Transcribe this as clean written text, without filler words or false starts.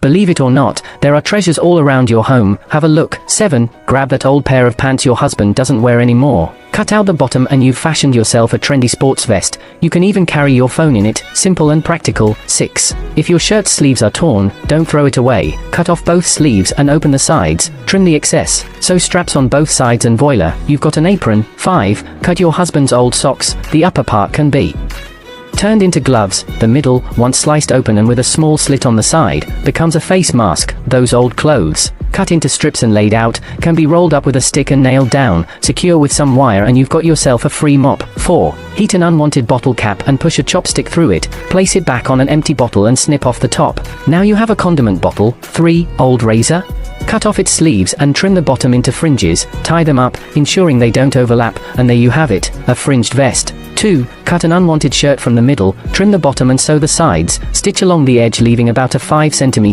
Believe it or not, there are treasures all around your home. Have a look. 7. Grab that old pair of pants your husband doesn't wear anymore. Cut out the bottom and you've fashioned yourself a trendy sports vest. You can even carry your phone in it. Simple and practical. 6. If your shirt's sleeves are torn, don't throw it away. Cut off both sleeves and open the sides. Trim the excess. Sew straps on both sides and voila, you've got an apron. 5. Cut your husband's old socks. The upper part can be turned into gloves. The middle, once sliced open and with a small slit on the side, becomes a face mask. Those old clothes, cut into strips and laid out, can be rolled up with a stick and nailed down, secure with some wire, and you've got yourself a free mop. 4. Heat an unwanted bottle cap and push a chopstick through it. Place it back on an empty bottle and snip off the top. Now you have a condiment bottle. 3. Old razor. Cut off its sleeves and trim the bottom into fringes. Tie them up, ensuring they don't overlap, and there you have it, a fringed vest. 2. Cut an unwanted shirt from the middle, trim the bottom and sew the sides. Stitch along the edge, leaving about a 5 cm